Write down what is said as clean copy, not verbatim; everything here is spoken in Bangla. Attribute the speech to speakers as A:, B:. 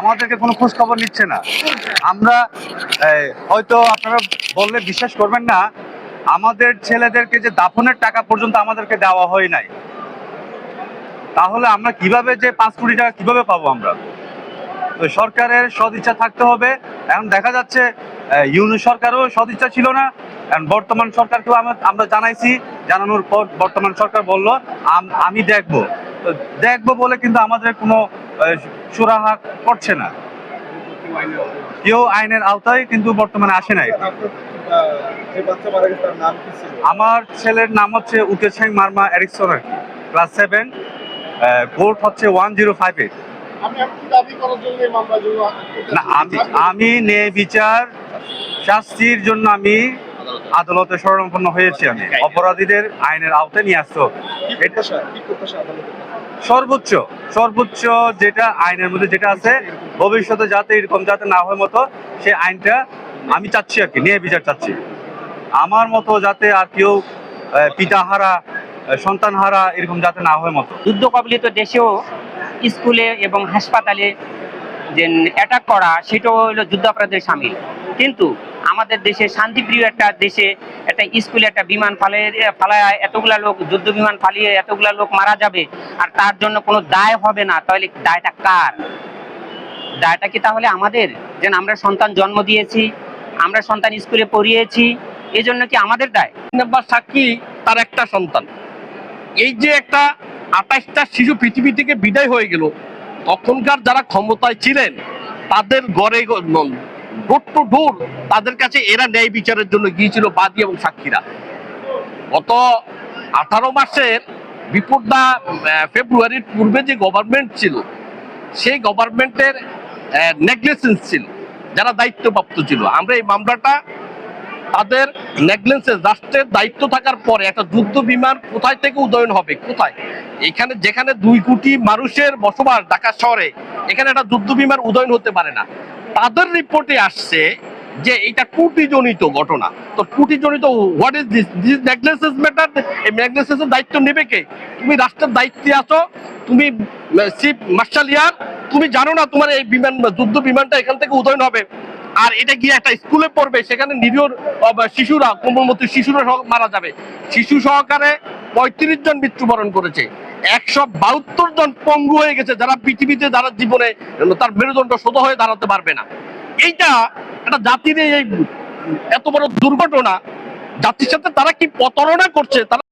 A: আমাদেরকে কোনো খোঁজ খবর নিচ্ছে না। আমরা হয়তো আপনারা বললে বিশ্বাস করবেন না, আমাদের ছেলেদেরকে যে দাফনের টাকা পর্যন্ত আমাদেরকে দেওয়া হয় নাই। তাহলে আমরা কিভাবে যে 5 কোটি টাকা কিভাবে পাবো আমরা? তো সরকারের সদিচ্ছা থাকতে হবে। এখন দেখা যাচ্ছে ইউনূস সরকারও সদিচ্ছা ছিল না। এখন বর্তমান সরকারকেও আমরা জানাইছি, জানানোর পর বর্তমান সরকার বলল আমি দেখবো। তো দেখবো বলে কিন্তু আমাদের কোনো সুরাহা করছে না, কেউ আইনের আওতায় কিন্তু বর্তমানে আসে নাই। আমার ছেলের নাম হচ্ছে উকেশাং মার্মা এরিকসন, আর কি, ক্লাস 7, কোর্ট হচ্ছে 1058। না, আমি ন্যায় বিচার শাস্তির জন্য আমি আদালতে শরণাপন্ন হয়েছি। আমি অপরাধীদের আইনের আওতায় নিয়ে আসতো। সর্বোচ্চ সর্বোচ্চ যেটা আইনের মধ্যে যেটা আছে, ভবিষ্যতে যাতে এরকম যাতে না হয় মতো সেই আইনটা আমি চাচ্ছি আর কি, ন্যায় বিচার চাচ্ছি। আমার মতো যাতে আর কেউ পিতাহারা সন্তানহারা এরকম যাতে না হয় মতো।
B: যুদ্ধ কবলিত দেশেও স্কুলে এবং হাসপাতালে যে অ্যাটাক করা, সেটাও হলো যুদ্ধাপরাধের সামিল। কিন্তু আমাদের দেশে শান্তিপ্রিয় একটা দেশে একটা স্কুলে একটা বিমান ফালায় এতগুলা লোক, যুদ্ধ বিমান ফালিয়ে এতগুলা লোক মারা যাবে, আর তার জন্য কোনো দায় হবে না, তাহলে দায়টা কার? দায়টা কি তাহলে আমাদের? যেন আমরা সন্তান জন্ম দিয়েছি, আমরা সন্তান স্কুলে পড়িয়েছি, এই জন্য কি আমাদের দায়?
C: নাম্বার সাক্ষী তার একটা সন্তান। এই যে একটা 28টা শিশু পৃথিবী থেকে বিদায় হয়ে গেল, তখনকার যারা ক্ষমতায় ছিলেন তাদের ঘরে ডোর টু ডোর তাদের কাছে এরা ন্যায় বিচারের জন্য গিয়েছিল, বাদী এবং সাক্ষীরা। গত 18 মাসের বিপদা ফেব্রুয়ারির পূর্বে যে গভর্নমেন্ট ছিল, সেই গভর্নমেন্টের নেগলিজেন্স ছিল, যারা দায়িত্বপ্রাপ্ত ছিল। আমরা এই মামলাটা তাদের নেগলিজেন্স, রাষ্ট্রের দায়িত্ব থাকার পরে একটা যুদ্ধ বিমান কোথায় থেকে উদয়ন হবে, কোথায়? এখানে যেখানে 2 কোটি মানুষের বসবাস ঢাকা শহরে, এখানে একটা যুদ্ধ বিমান উদয়ন হতে পারে না। তাদের রিপোর্টে আসছে যে এটা ত্রুটিজনিত ঘটনা। তো ত্রুটিজনিত what is this negligence matter? এই নেগলিজেন্সের দায়িত্ব নেবে কে? তুমি রাষ্ট্রের দায়িত্বে আছো, তুমি চিফ মার্শাল ইয়ার, তুমি জানো না তোমার এই বিমান, যুদ্ধ বিমানটা এখান থেকে উদয়ন হবে, আর এটা গিয়ে একটা স্কুলে পড়বে, সেখানে নিরীহ শিশুরা, কোমলমতি শিশুরা মারা যাবে। শিশু সহকারে 35 জন মৃত্যুবরণ করেছে, 172 জন পঙ্গু হয়ে গেছে, যারা পৃথিবীতে যারা জীবনে তার মেরুদণ্ড সোজা হয়ে দাঁড়াতে পারবে না। এইটা একটা জাতির এই এত বড় দুর্ঘটনা, জাতির সাথে তারা কি প্রতারণা করছে, তারা